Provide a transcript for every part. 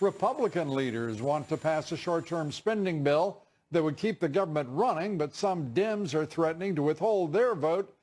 Republican leaders want to pass a short-term spending bill that would keep the government running, but some Dems are threatening to withhold their vote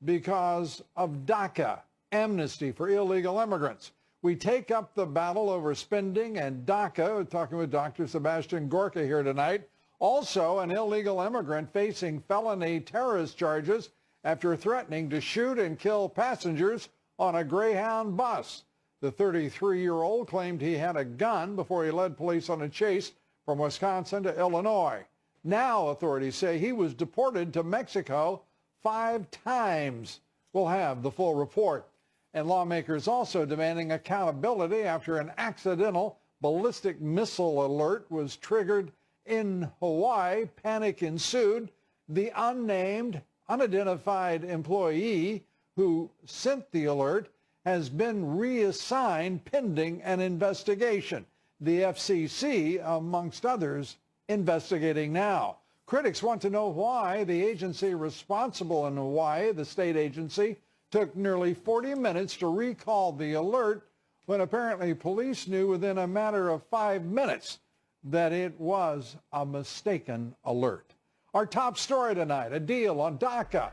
because of DACA, amnesty for illegal immigrants. We take up the battle over spending and DACA. We're talking with Dr. Sebastian Gorka here tonight. Also, an illegal immigrant facing felony terrorist charges after threatening to shoot and kill passengers on a Greyhound bus. The 33-year-old claimed he had a gun before he led police on a chase from Wisconsin to Illinois. Now authorities say he was deported to Mexico 5 times. We'll have the full report. And lawmakers also demanding accountability after an accidental ballistic missile alert was triggered in Hawaii. Panic ensued. The unnamed, unidentified employee who sent the alert has been reassigned pending an investigation. The FCC, amongst others, investigating now. Critics want to know why the agency responsible in Hawaii, the state agency, took nearly 40 minutes to recall the alert when apparently police knew within a matter of 5 minutes that it was a mistaken alert. Our top story tonight, a deal on DACA,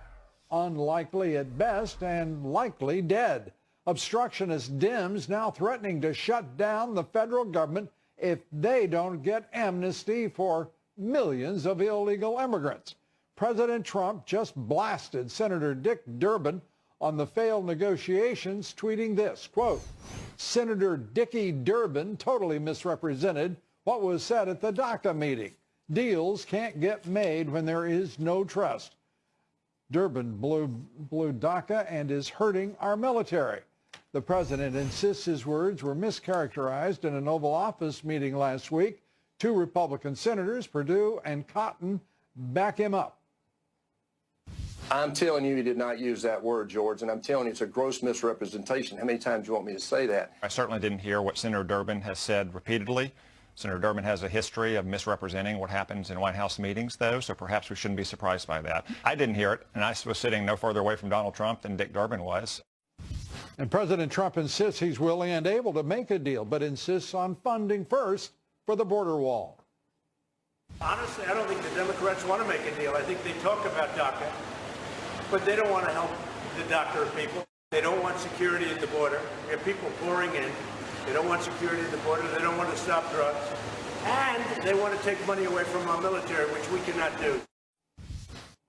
unlikely at best and likely dead. Obstructionist Dems now threatening to shut down the federal government if they don't get amnesty for millions of illegal immigrants. President Trump just blasted Senator Dick Durbin on the failed negotiations, tweeting this, quote, Senator Dickie Durbin totally misrepresented what was said at the DACA meeting. Deals can't get made when there is no trust. Durbin blew DACA and is hurting our military. The president insists his words were mischaracterized in an Oval Office meeting last week. 2 Republican senators, Perdue and Cotton, back him up. I'm telling you, he did not use that word, George, and I'm telling you it's a gross misrepresentation. How many times do you want me to say that? I certainly didn't hear what Senator Durbin has said repeatedly. Senator Durbin has a history of misrepresenting what happens in White House meetings, though, so perhaps we shouldn't be surprised by that. I didn't hear it, and I was sitting no further away from Donald Trump than Dick Durbin was. And President Trump insists he's willing and able to make a deal, but insists on funding first for the border wall. Honestly, I don't think the Democrats want to make a deal. I think they talk about DACA, but they don't want to help the DACA people. They don't want security at the border. We have people pouring in. They don't want security at the border. They don't want to stop drugs. And they want to take money away from our military, which we cannot do.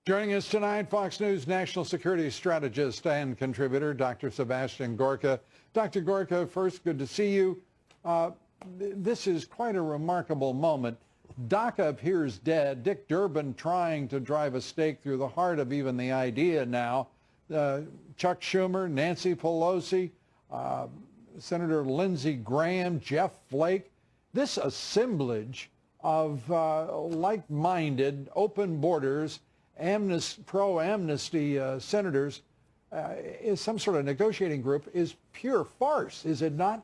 Joining us tonight, Fox News national security strategist and contributor, Dr. Sebastian Gorka. Dr. Gorka, first, good to see you. This is quite a remarkable moment. DACA appears dead. Dick Durbin trying to drive a stake through the heart of even the idea now. Chuck Schumer, Nancy Pelosi, Senator Lindsey Graham, Jeff Flake. This assemblage of like-minded, open borders, pro-amnesty senators is some sort of negotiating group is pure farce, is it not?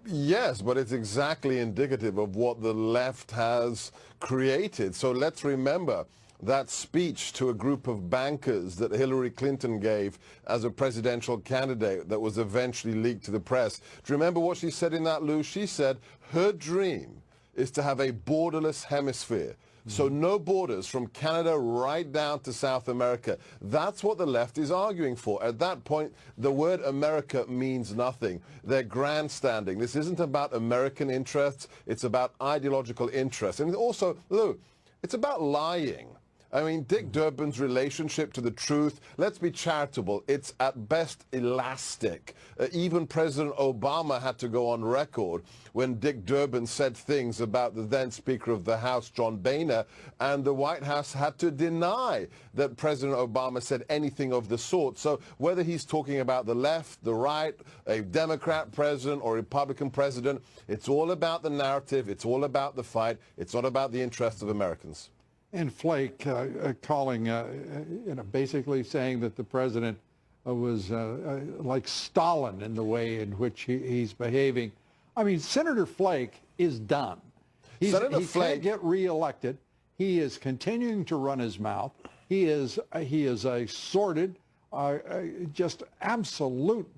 Yes, but it's exactly indicative of what the left has created. So let's remember that speech to a group of bankers that Hillary Clinton gave as a presidential candidate that was eventually leaked to the press. Do you remember what she said in that, Lou? She said her dream is to have a borderless hemisphere. So no borders from Canada right down to South America. That's what the left is arguing for. At that point, the word America means nothing. They're grandstanding. This isn't about American interests. It's about ideological interests. And also, Lou, it's about lying. I mean, Dick Durbin's relationship to the truth, let's be charitable, it's at best elastic. Even President Obama had to go on record when Dick Durbin said things about the then Speaker of the House, John Boehner, and the White House had to deny that President Obama said anything of the sort. So whether he's talking about the left, the right, a Democrat president or Republican president, it's all about the narrative, it's all about the fight, it's not about the interests of Americans. And Flake calling, basically saying that the president was like Stalin in the way in which he's behaving. I mean, Senator Flake is done. He can't get reelected. He is continuing to run his mouth. He is a sordid, just absolute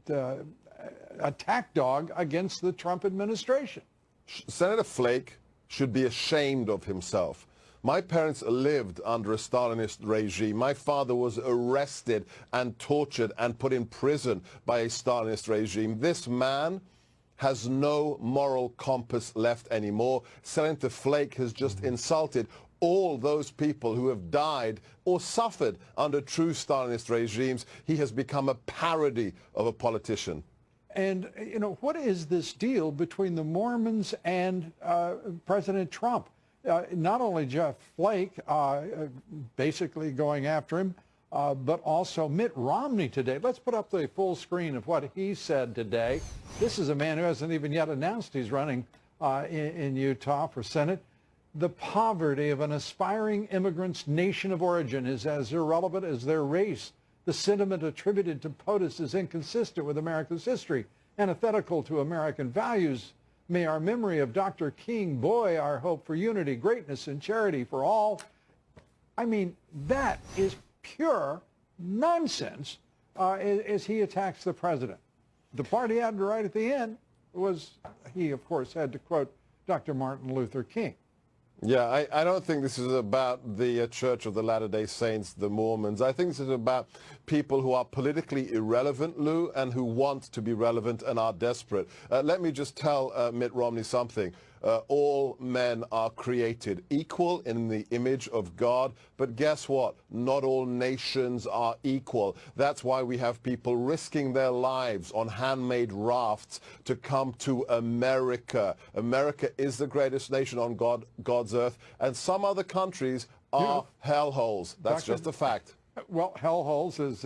attack dog against the Trump administration. Senator Flake should be ashamed of himself. My parents lived under a Stalinist regime. My father was arrested and tortured and put in prison by a Stalinist regime. This man has no moral compass left anymore. Senator Flake has just insulted all those people who have died or suffered under true Stalinist regimes. He has become a parody of a politician. And, you know, what is this deal between the Mormons and President Trump? Not only Jeff Flake basically going after him, but also Mitt Romney today. Let's put up the full screen of what he said today. This is a man who hasn't even yet announced he's running in Utah for Senate. The poverty of an aspiring immigrant's nation of origin is as irrelevant as their race. The sentiment attributed to POTUS is inconsistent with America's history, antithetical to American values. May our memory of Dr. King buoy our hope for unity, greatness, and charity for all. I mean, that is pure nonsense as he attacks the president. The part he had right at the end was he, of course, had to quote Dr. Martin Luther King. Yeah, I don't think this is about the Church of the Latter-day Saints, the Mormons. I think this is about people who are politically irrelevant, Lou, and who want to be relevant and are desperate. Let me just tell Mitt Romney something. All men are created equal in the image of God, but guess what? Not all nations are equal. That's why we have people risking their lives on handmade rafts to come to America. America is the greatest nation on God's earth, and some other countries are hellholes. That's just a fact. Well, hellholes is,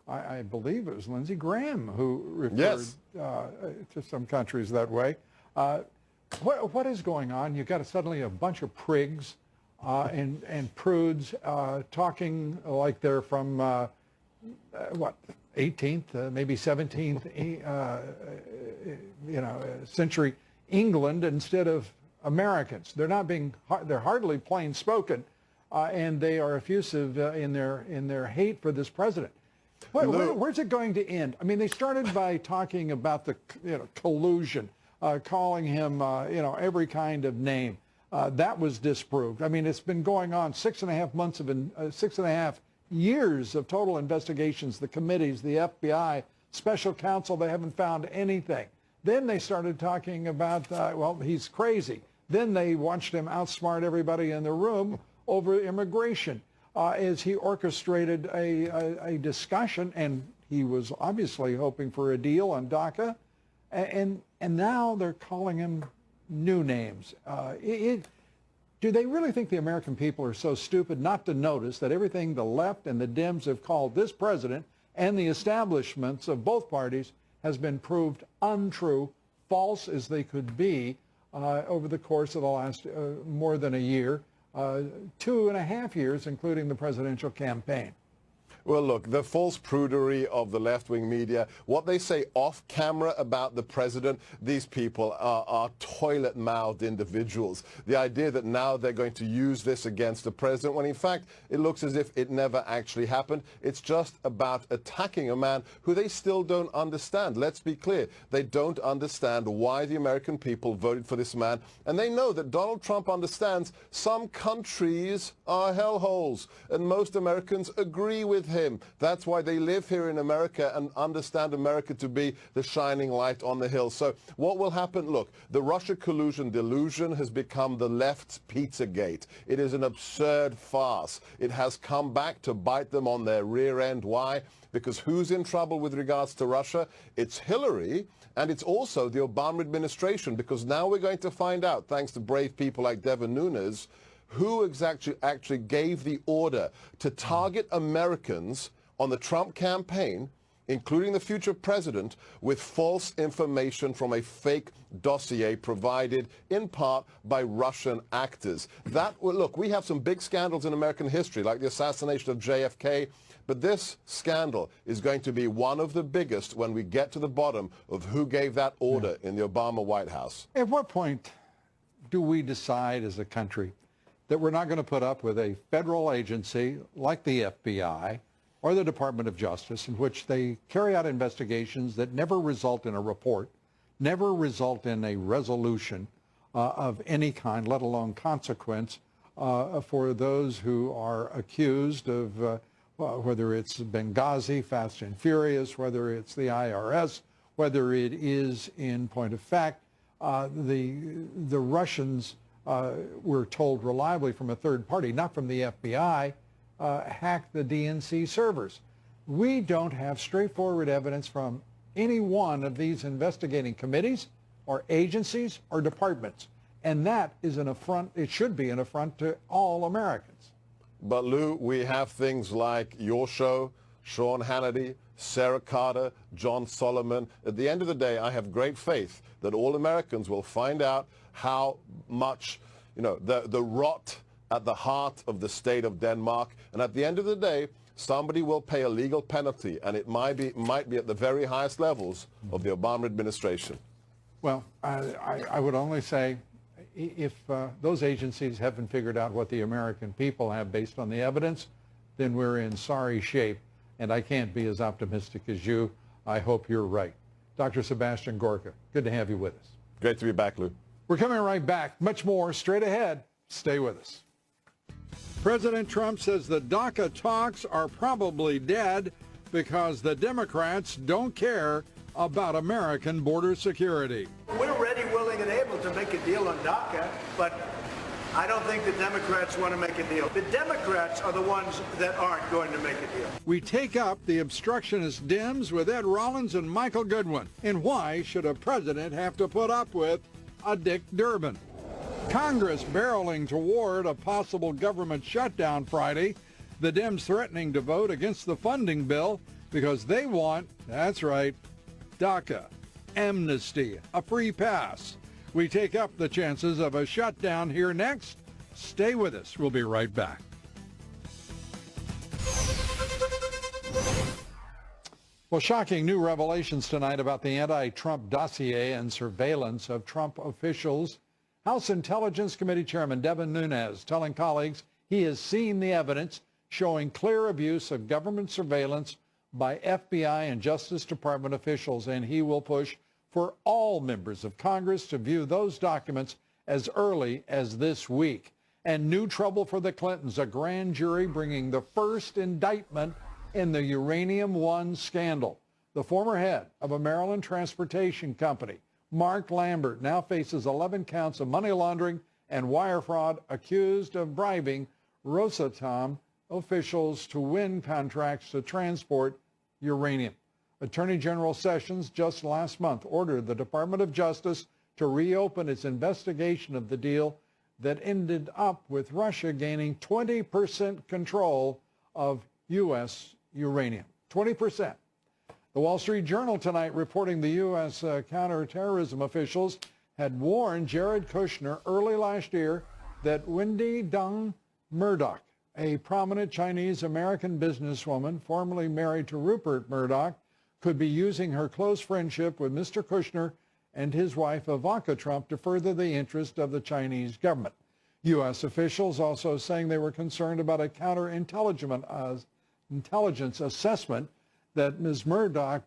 I believe it was Lindsey Graham who referred to some countries that way. What is going on? You've got suddenly a bunch of prigs and prudes talking like they're from, what, 18th, maybe 17th, century England instead of Americans. They're not being, they're hardly plain spoken, and they are effusive in their hate for this president. Where's it going to end? I mean, they started by talking about the collusion. Calling him, every kind of name. That was disproved. I mean, it's been going on 6.5 years of total investigations, the committees, the FBI, special counsel, they haven't found anything. Then they started talking about, well, he's crazy. Then they watched him outsmart everybody in the room over immigration as he orchestrated a discussion, and he was obviously hoping for a deal on DACA. And now they're calling him new names. Do they really think the American people are so stupid not to notice that everything the left and the Dems have called this president and the establishments of both parties has been proved untrue, false as they could be over the course of the last more than a year, 2.5 years, including the presidential campaign? Well, look, the false prudery of the left-wing media, what they say off camera about the president, these people are toilet-mouthed individuals. The idea that now they're going to use this against the president, when in fact it looks as if it never actually happened. It's just about attacking a man who they still don't understand. Let's be clear. They don't understand why the American people voted for this man. And they know that Donald Trump understands some countries are hellholes. And most Americans agree with him. That's why they live here in America and understand America to be the shining light on the hill. So what will happen? Look, the Russia collusion delusion has become the left's Pizzagate. It is an absurd farce. It has come back to bite them on their rear end. Why? Because who's in trouble with regards to Russia? It's Hillary, and it's also the Obama administration, because now we're going to find out, thanks to brave people like Devin Nunes, who actually gave the order to target Americans on the Trump campaign, including the future president, with false information from a fake dossier provided in part by Russian actors. Look, we have some big scandals in American history, like the assassination of JFK, but this scandal is going to be one of the biggest when we get to the bottom of who gave that order in the Obama White House. At what point do we decide as a country that we're not going to put up with a federal agency like the FBI or the Department of Justice, in which they carry out investigations that never result in a report, never result in a resolution, of any kind, let alone consequence, for those who are accused of whether it's Benghazi, Fast and Furious, whether it's the IRS, whether it is, in point of fact, the Russians, we're told reliably from a third party, not from the FBI, hacked the DNC servers. We don't have straightforward evidence from any one of these investigating committees or agencies or departments. And that is an affront, it should be an affront to all Americans. But Lou, we have things like your show, Sean Hannity, Sarah Carter, John Solomon. At the end of the day, I have great faith that all Americans will find out how much, the rot at the heart of the state of Denmark. And at the end of the day, somebody will pay a legal penalty, and it might be at the very highest levels of the Obama administration. Well, I would only say, if those agencies haven't figured out what the American people have based on the evidence, then we're in sorry shape, and I can't be as optimistic as you. I hope you're right. Dr. Sebastian Gorka, good to have you with us. Great to be back, Lou. We're coming right back. Much more straight ahead. Stay with us. President Trump says the DACA talks are probably dead because the Democrats don't care about American border security. We're ready, willing, and able to make a deal on DACA, but I don't think the Democrats want to make a deal. The Democrats are the ones that aren't going to make a deal. We take up the obstructionist Dems with Ed Rollins and Michael Goodwin. And why should a president have to put up with a Dick Durbin? Congress barreling toward a possible government shutdown Friday. The Dems threatening to vote against the funding bill because they want, that's right, DACA, amnesty, a free pass. We take up the chances of a shutdown here next. Stay with us. We'll be right back. Well, shocking new revelations tonight about the anti-Trump dossier and surveillance of Trump officials. House Intelligence Committee Chairman Devin Nunes telling colleagues he has seen the evidence showing clear abuse of government surveillance by FBI and Justice Department officials, and he will push for all members of Congress to view those documents as early as this week. And new trouble for the Clintons, a grand jury bringing the first indictment in the Uranium One scandal. The former head of a Maryland transportation company, Mark Lambert, now faces 11 counts of money laundering and wire fraud, accused of bribing Rosatom officials to win contracts to transport uranium. Attorney General Sessions just last month ordered the Department of Justice to reopen its investigation of the deal that ended up with Russia gaining 20% control of U.S. uranium. 20%. The Wall Street Journal tonight reporting the U.S. counterterrorism officials had warned Jared Kushner early last year that Wendy Deng Murdoch, a prominent Chinese-American businesswoman formerly married to Rupert Murdoch, could be using her close friendship with Mr. Kushner and his wife Ivanka Trump to further the interest of the Chinese government. U.S. officials also saying they were concerned about a counterintelligence assessment that Ms. Murdoch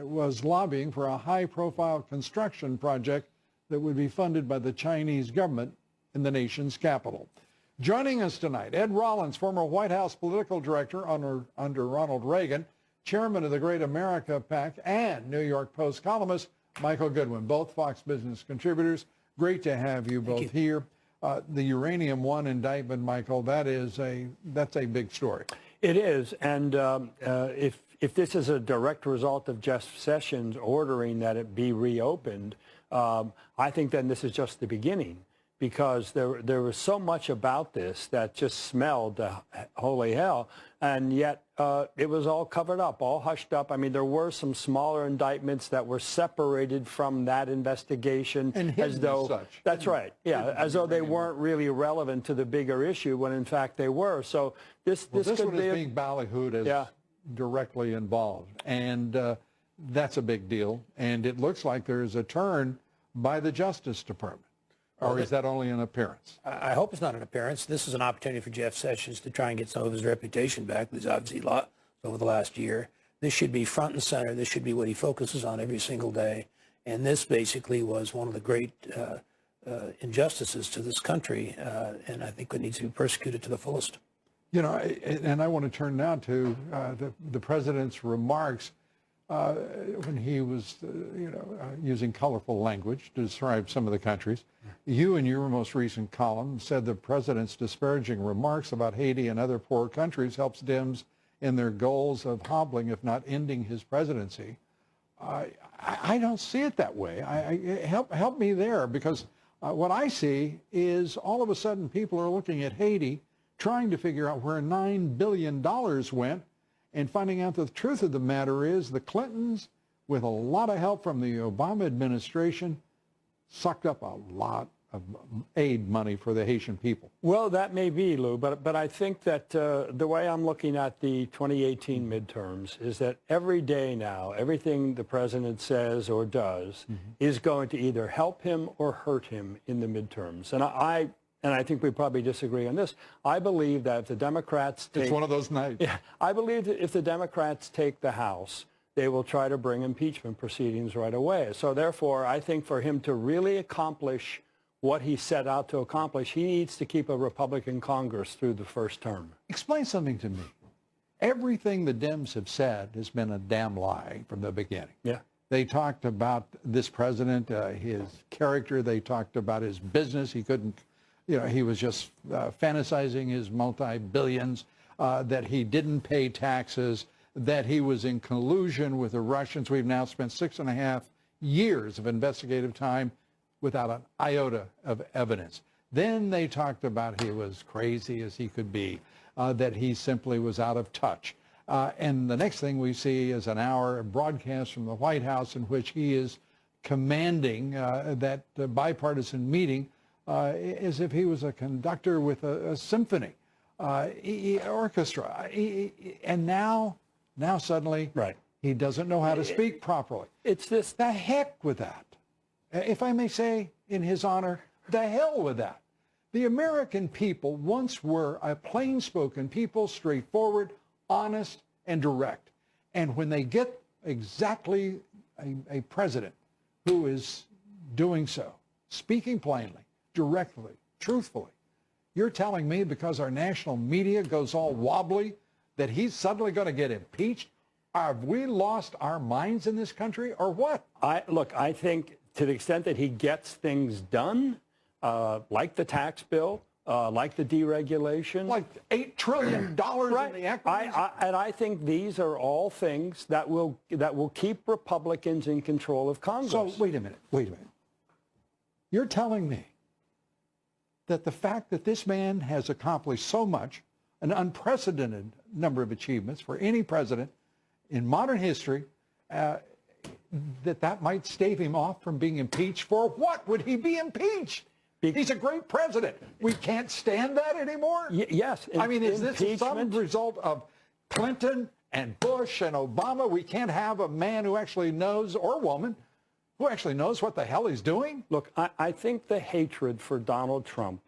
was lobbying for a high-profile construction project that would be funded by the Chinese government in the nation's capital. Joining us tonight, Ed Rollins, former White House political director under Ronald Reagan, chairman of the Great America PAC, and New York Post columnist Michael Goodwin, both Fox Business contributors. Great to have you both here. The Uranium One indictment, Michael, that's a big story. It is, and if this is a direct result of Jeff Sessions ordering that it be reopened, I think then this is just the beginning, because there was so much about this that just smelled holy hell, and yet it was all covered up, all hushed up. I mean, there were some smaller indictments that were separated from that investigation, and as though such. That's right, yeah, as though they weren't really relevant to the bigger issue, when in fact they were. So this one could be is being ballyhooed as directly involved, and that's a big deal. And it looks like there is a turn by the Justice Department. Or is that only an appearance? I hope it's not an appearance. This is an opportunity for Jeff Sessions to try and get some of his reputation back. He's obviously lost over the last year. This should be front and center. This should be what he focuses on every single day. And this basically was one of the great injustices to this country, and I think it needs to be persecuted to the fullest. You know, and I want to turn now to the president's remarks when he was, using colorful language to describe some of the countries. You, in your most recent column, said the president's disparaging remarks about Haiti and other poor countries helps Dems in their goals of hobbling, if not ending, his presidency. I don't see it that way. Help me there, because what I see is all of a sudden people are looking at Haiti, trying to figure out where $9 billion went, and finding out that the truth of the matter is the Clintons, with a lot of help from the Obama administration, sucked up a lot of aid money for the Haitian people. Well, that may be, Lou, but I think that the way I'm looking at the 2018 midterms is that every day now, everything the president says or does is going to either help him or hurt him in the midterms. And I think we probably disagree on this. I believe that if the Democrats take... It's one of those nights. Yeah, I believe that if the Democrats take the House, they will try to bring impeachment proceedings right away. So therefore, I think for him to really accomplish what he set out to accomplish, he needs to keep a Republican Congress through the first term. Explain something to me. Everything the Dems have said has been a damn lie from the beginning. Yeah. They talked about this president, his character. They talked about his business. He couldn't, he was just fantasizing his multi-billions, that he didn't pay taxes, that he was in collusion with the Russians. We've now spent 6.5 years of investigative time without an iota of evidence. Then they talked about he was crazy as he could be, that he simply was out of touch. And the next thing we see is an hour broadcast from the White House in which he is commanding that bipartisan meeting as if he was a conductor with a symphony, orchestra. And now suddenly he doesn't know how to speak properly. It's this. The heck with that. If I may say in his honor, the hell with that. The American people once were a plain-spoken people, straightforward, honest, and direct. And when they get exactly a president who is doing so, speaking plainly, directly, truthfully, you're telling me because our national media goes all wobbly that he's suddenly going to get impeached? Have we lost our minds in this country, or what? I think to the extent that he gets things done, like the tax bill, like the deregulation. Like $8 trillion in the equities? And I think these are all things that will keep Republicans in control of Congress. So wait a minute. You're telling me that the fact that this man has accomplished so much, an unprecedented number of achievements for any president in modern history, that might stave him off from being impeached? For what would he be impeached? He's a great president. We can't stand that anymore? Yes. I mean, is this some result of Clinton and Bush and Obama? We can't have a man who actually knows, or woman, who actually knows what the hell he's doing? Look, I think the hatred for Donald Trump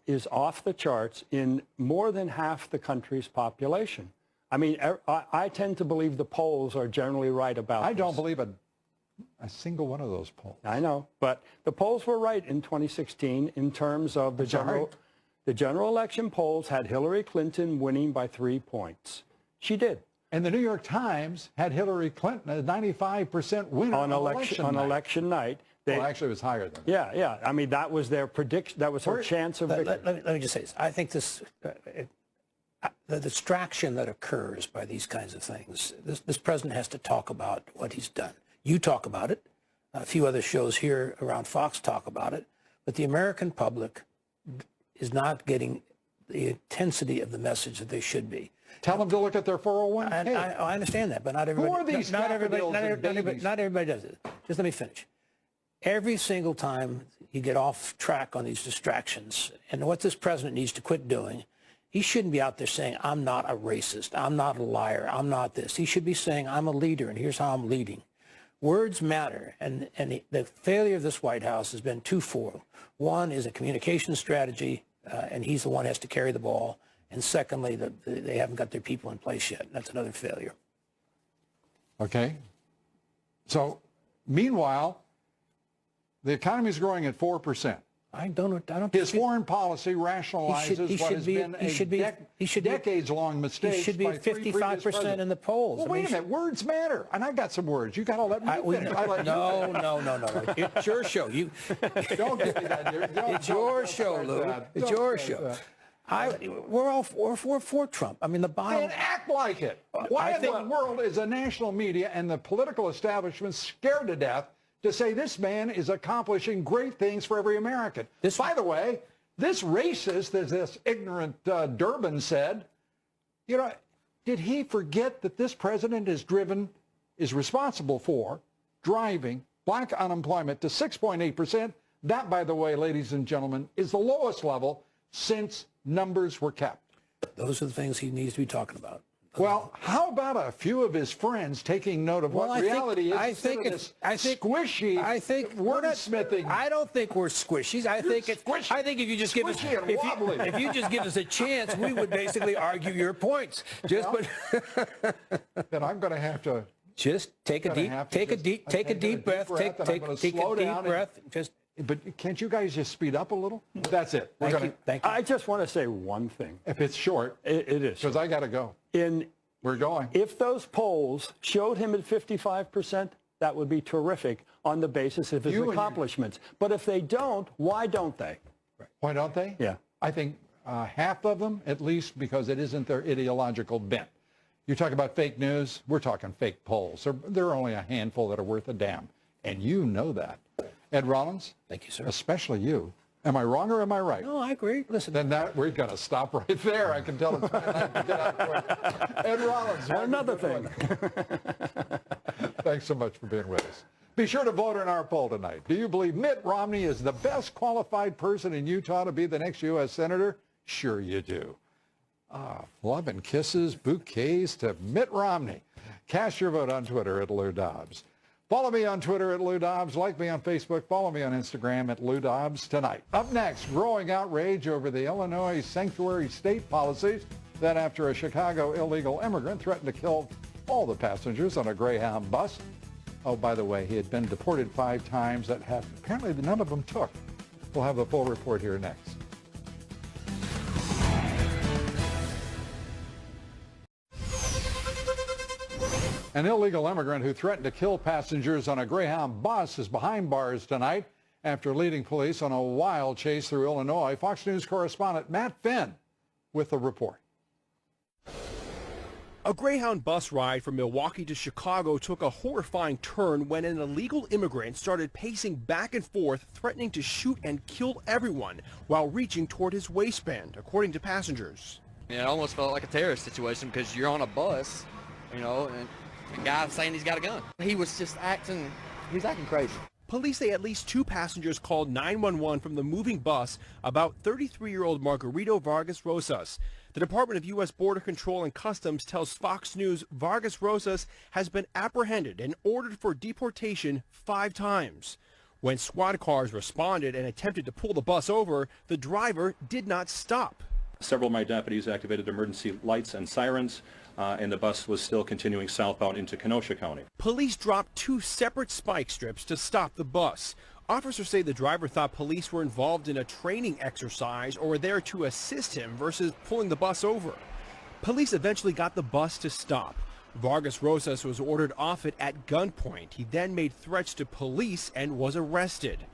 is off the charts in more than half the country's population. I mean, I tend to believe the polls are generally right about this. I don't believe a single one of those polls. I know, but the polls were right in 2016 in terms of the general election polls had Hillary Clinton winning by 3 points. She did. And the New York Times had Hillary Clinton a 95% winner on election night. Well, actually, it was higher than that. Yeah. I mean, that was their prediction. That was her chance of victory. Let me just say this. I think this... the distraction that occurs by these kinds of things, this president has to talk about what he's done. You talk about it. A few other shows here around Fox talk about it. But the American public is not getting the intensity of the message that they should be. Tell them to look at their 401k. I understand that, but not everybody. Who are these not everybody does it. Just let me finish. Every single time you get off track on these distractions, and what this president needs to quit doing, he shouldn't be out there saying, I'm not a racist, I'm not a liar, I'm not this. He should be saying, I'm a leader, and here's how I'm leading. Words matter, and the failure of this White House has been twofold. One is a communication strategy, and he's the one who has to carry the ball. And secondly, they haven't got their people in place yet. That's another failure. Okay. So, meanwhile, The economy is growing at 4%. I don't. His foreign policy rationalizes what has been a decades-long mistake. He should be at 55% in the polls. Well, wait a minute. Words matter, and I got some words. You got to let me finish. No. It's your show. You don't give me that. It's your show, Lou. It's your show. We're for Trump. I mean, the bottom. Then act like it. Why in the world is the national media and the political establishment scared to death to say this man is accomplishing great things for every American? By the way, this racist, as this ignorant Durbin said, you know, did he forget that this president is responsible for driving black unemployment to 6.8%? That, by the way, ladies and gentlemen, is the lowest level since numbers were kept. Those are the things he needs to be talking about. Well, how about a few of his friends taking note of what reality is? I think squishy. Wordsmithing. I don't think we're squishies. I think if you just give us if you just give us a chance, we would basically argue your points. Then I'm going to have to just take a deep breath. Take a deep breath. But can't you guys just speed up a little? That's it. Thank you. I just want to say one thing. If it's short. It is. Because I got to go. We're going. If those polls showed him at 55%, that would be terrific on the basis of his accomplishments. But if they don't, why don't they? Why don't they? Yeah. I think half of them, at least, because it isn't their ideological bent. You talk about fake news, we're talking fake polls. There are only a handful that are worth a damn. And you know that. Ed Rollins? Thank you, sir. Especially you. Am I wrong or am I right? No, I agree. Listen. Then we're going to stop right there. I can tell it's time to get out of the way. Ed Rollins. Another thing. Thanks so much for being with us. Be sure to vote in our poll tonight. Do you believe Mitt Romney is the best qualified person in Utah to be the next U.S. Senator? Sure you do. Love and kisses, bouquets to Mitt Romney. Cast your vote on Twitter at Lou Dobbs. Follow me on Twitter at Lou Dobbs. Like me on Facebook. Follow me on Instagram at Lou Dobbs tonight. Up next, growing outrage over the Illinois sanctuary state policies that after a Chicago illegal immigrant threatened to kill all the passengers on a Greyhound bus. Oh, by the way, he had been deported 5 times that apparently none of them took. We'll have the full report here next. An illegal immigrant who threatened to kill passengers on a Greyhound bus is behind bars tonight after leading police on a wild chase through Illinois. Fox News correspondent Matt Finn with the report. A Greyhound bus ride from Milwaukee to Chicago took a horrifying turn when an illegal immigrant started pacing back and forth, threatening to shoot and kill everyone while reaching toward his waistband, according to passengers. It almost felt like a terrorist situation because you're on a bus, you know, and the guy's saying he's got a gun. He was acting crazy. Police say at least 2 passengers called 911 from the moving bus about 33-year-old Margarito Vargas Rosas. The Department of U.S. Border Control and Customs tells Fox News Vargas Rosas has been apprehended and ordered for deportation 5 times. When squad cars responded and attempted to pull the bus over, the driver did not stop. Several of my deputies activated emergency lights and sirens, and the bus was still continuing southbound into Kenosha County. Police dropped 2 separate spike strips to stop the bus. Officers say the driver thought police were involved in a training exercise or were there to assist him versus pulling the bus over. Police eventually got the bus to stop. Vargas Rosas was ordered off it at gunpoint. He then made threats to police and was arrested.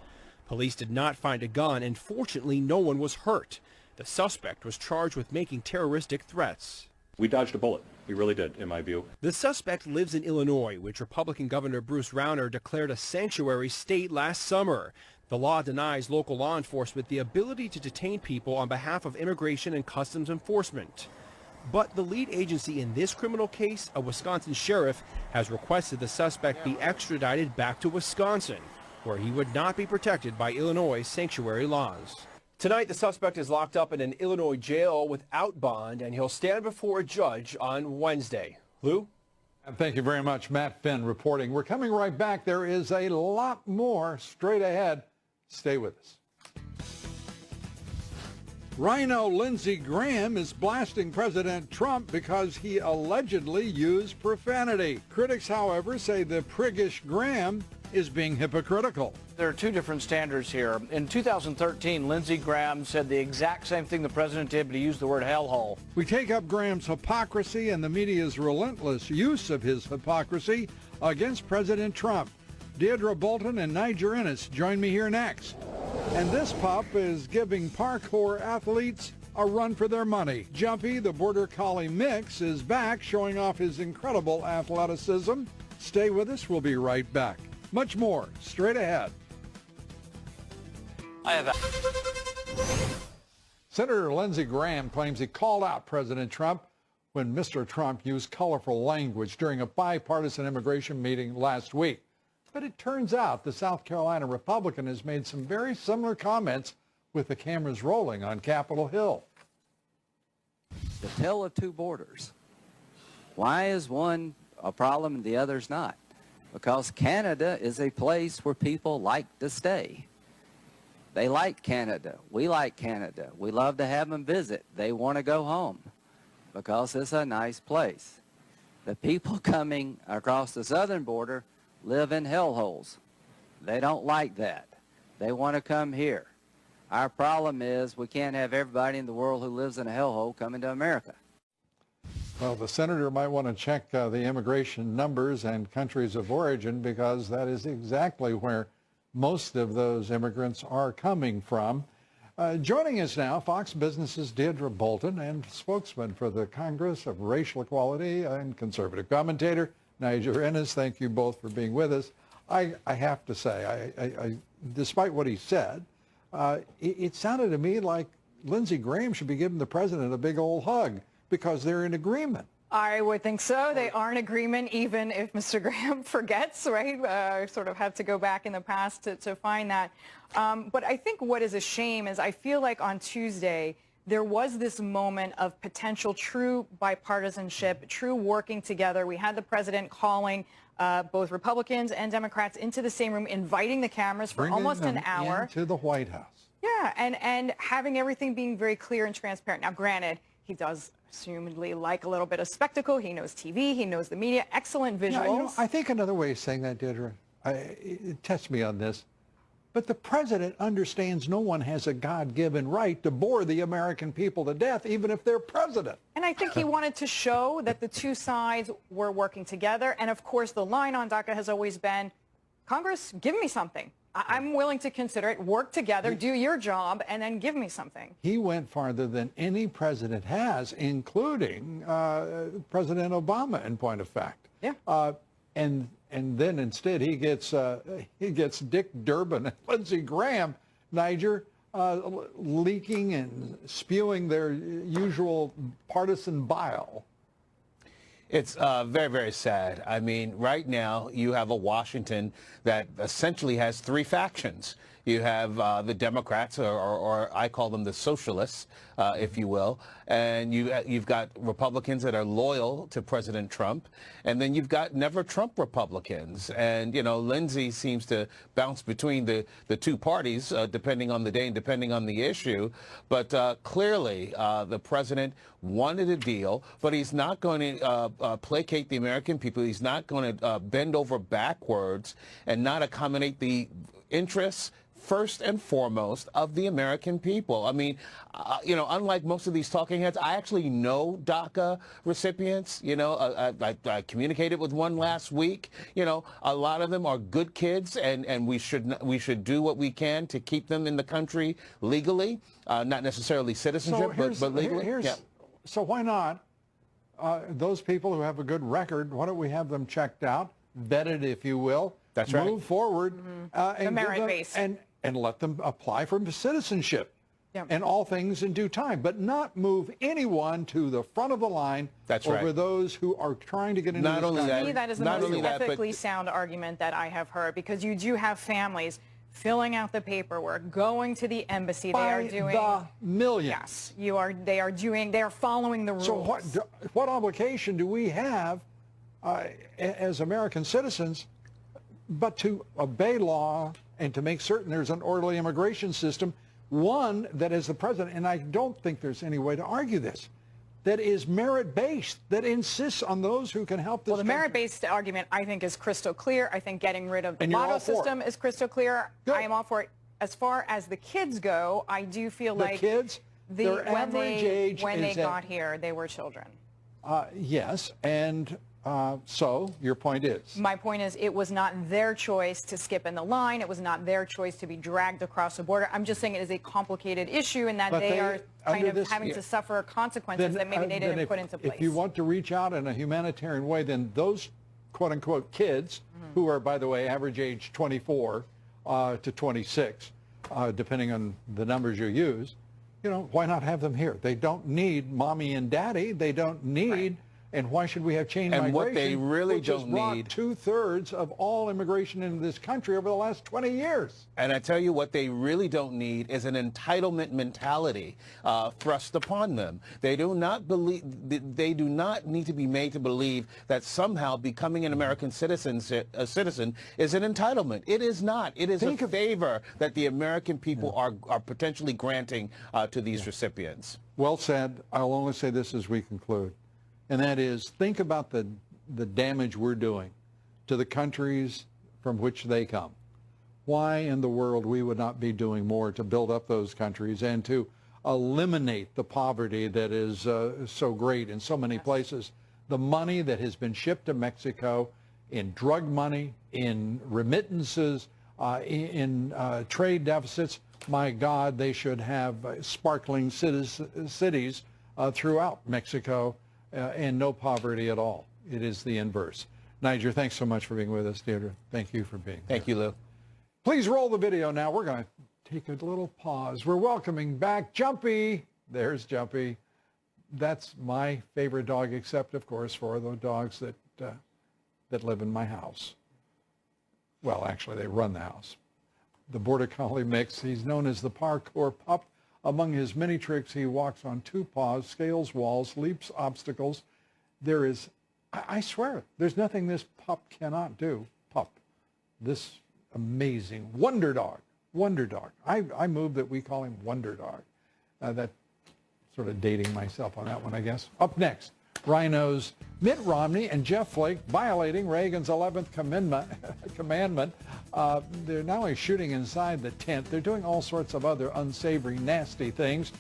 Police did not find a gun, and fortunately no one was hurt. The suspect was charged with making terroristic threats. We dodged a bullet. We really did, in my view. The suspect lives in Illinois, which Republican Governor Bruce Rauner declared a sanctuary state last summer. The law denies local law enforcement the ability to detain people on behalf of immigration and customs enforcement. But the lead agency in this criminal case, a Wisconsin sheriff, has requested the suspect be extradited back to Wisconsin, where he would not be protected by Illinois' sanctuary laws. Tonight, the suspect is locked up in an Illinois jail without bond, and he'll stand before a judge on Wednesday. Lou? Thank you very much, Matt Finn reporting. We're coming right back. There is a lot more straight ahead. Stay with us. Rhino Lindsey Graham is blasting President Trump because he allegedly used profanity. Critics, however, say the priggish Graham is being hypocritical. There are two different standards here. In 2013, Lindsey Graham said the exact same thing the president did, but he used the word hellhole. We take up Graham's hypocrisy and the media's relentless use of his hypocrisy against President Trump. Deirdre Bolton and Niger Ennis join me here next. And this pup is giving parkour athletes a run for their money. Jumpy, the Border Collie mix, is back showing off his incredible athleticism. Stay with us. We'll be right back. Much more straight ahead. Senator Lindsey Graham claims he called out President Trump when Mr. Trump used colorful language during a bipartisan immigration meeting last week. But it turns out the South Carolina Republican has made some very similar comments with the cameras rolling on Capitol Hill. The tale of two borders. Why is one a problem and the other's not? Because Canada is a place where people like to stay. They like Canada. We like Canada. We love to have them visit. They want to go home because it's a nice place. The people coming across the southern border live in hellholes. They don't like that. They want to come here. Our problem is we can't have everybody in the world who lives in a hellhole coming to America. Well, the senator might want to check the immigration numbers and countries of origin, because that is exactly where most of those immigrants are coming from. Joining us now, Fox Business's Deirdre Bolton and spokesman for the Congress of Racial Equality and conservative commentator Niger Ennis. Thank you both for being with us. I have to say, I despite what he said, it sounded to me like Lindsey Graham should be giving the president a big old hug because they're in agreement. I would think so. They are in agreement, even if Mr. Graham forgets, right? I sort of have to go back in the past to find that. But I think what is a shame is I feel like on Tuesday, there was this moment of potential true bipartisanship, true working together. We had the president calling both Republicans and Democrats into the same room, inviting the cameras for almost an hour. To the White House. Yeah, and having everything being very clear and transparent. Now, granted, he does assumedly like a little bit of spectacle. He knows TV. He knows the media. Excellent visuals. You know, I think another way of saying that, Deirdre, test me on this, but the president understands no one has a God-given right to bore the American people to death, even if they're president. And I think he wanted to show that the two sides were working together. And, of course, the line on DACA has always been, Congress, give me something. I'm willing to consider it. Work together, do your job, and then give me something. He went farther than any president has, including President Obama, in point of fact. Yeah. And then instead he gets Dick Durbin and Lindsey Graham, Niger, leaking and spewing their usual partisan bile. It's very, very sad. I mean, right now you have a Washington that essentially has three factions. You have the Democrats, or I call them the socialists, if you will, and you've got Republicans that are loyal to President Trump, and then you've got never Trump Republicans. And, you know, Lindsey seems to bounce between the two parties, depending on the day and depending on the issue. But clearly, the president wanted a deal, but he's not going to placate the American people. He's not going to bend over backwards and not accommodate the interests, first and foremost, of the American people. I mean, you know, unlike most of these talking heads, I actually know DACA recipients. You know, I communicated with one last week. You know, a lot of them are good kids, and we should do what we can to keep them in the country legally, not necessarily citizenship, but legally. So why not those people who have a good record? Why don't we have them checked out, vetted, if you will? That's right. Move forward and merit-based. And let them apply for citizenship. Yeah. And all things in due time, but not move anyone to the front of the line over those who are trying to get into this country. To me, that is the most ethically sound argument that I have heard, because you do have families filling out the paperwork, going to the embassy. They are doing the millions. Yes, they are following the rules. So what obligation do we have as American citizens but to obey law and to make certain there's an orderly immigration system, one that is the president, and I don't think there's any way to argue this, that is merit-based, that insists on those who can help this Well, the country. merit-based argument, I think, is crystal clear. I think getting rid of the And you're lotto all for it. system is crystal clear. Good. I am all for it. As far as the kids go, I do feel The like kids, their when average age when they is at- got here, they were children. Yes, and so your point is? My point is it was not their choice to skip in the line. It was not their choice to be dragged across the border. I'm just saying it is a complicated issue and that But they are kind under of this- having to suffer consequences that maybe they then didn't put into place. If you want to reach out in a humanitarian way, then those quote-unquote kids, who are, by the way, average age 24 to 26, depending on the numbers you use, you know, why not have them here? They don't need mommy and daddy. They don't need... And why should we have chain And migration? what they really which has don't brought need- 2/3 of all immigration into this country over the last 20 years. And I tell you what they really don't need is an entitlement mentality thrust upon them. They do not believe. They do not need to be made to believe that somehow becoming an American citizen is an entitlement. It is not. It is a favor that the American people are potentially granting to these recipients. Well said. I'll only say this as we conclude, and that is, think about the damage we're doing to the countries from which they come. Why in the world we would not be doing more to build up those countries and to eliminate the poverty that is so great in so many places. The money that has been shipped to Mexico in drug money, in remittances, in trade deficits, my God, they should have sparkling cities throughout Mexico and no poverty at all. It is the inverse. Niger, thanks so much for being with us. Deirdre, thank you for being here. Thank you, Lou. Please roll the video now. We're going to take a little pause. We're welcoming back Jumpy. There's Jumpy. That's my favorite dog, except, of course, for the dogs that live in my house. Well, actually, they run the house. The Border Collie mix. He's known as the parkour pup. Among his many tricks, he walks on two paws, scales walls, leaps obstacles. There is, I swear, there's nothing this pup cannot do. Pup. This amazing wonder dog. Wonder dog. I move that we call him Wonder Dog. That sort of dating myself on that one, I guess. Up next, rhinos Mitt Romney and Jeff Flake violating Reagan's 11th commandment. They're not only shooting inside the tent, they're doing all sorts of other unsavory, nasty things.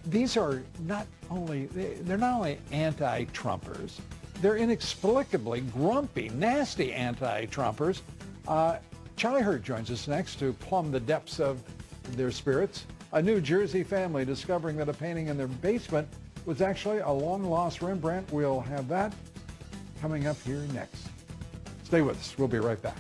These are not only, they're not only anti-Trumpers, they're inexplicably grumpy, nasty anti-Trumpers. Charlie Hurt joins us next to plumb the depths of their spirits. A New Jersey family discovering that a painting in their basement was actually a long-lost Rembrandt. We'll have that coming up here next. Stay with us. We'll be right back.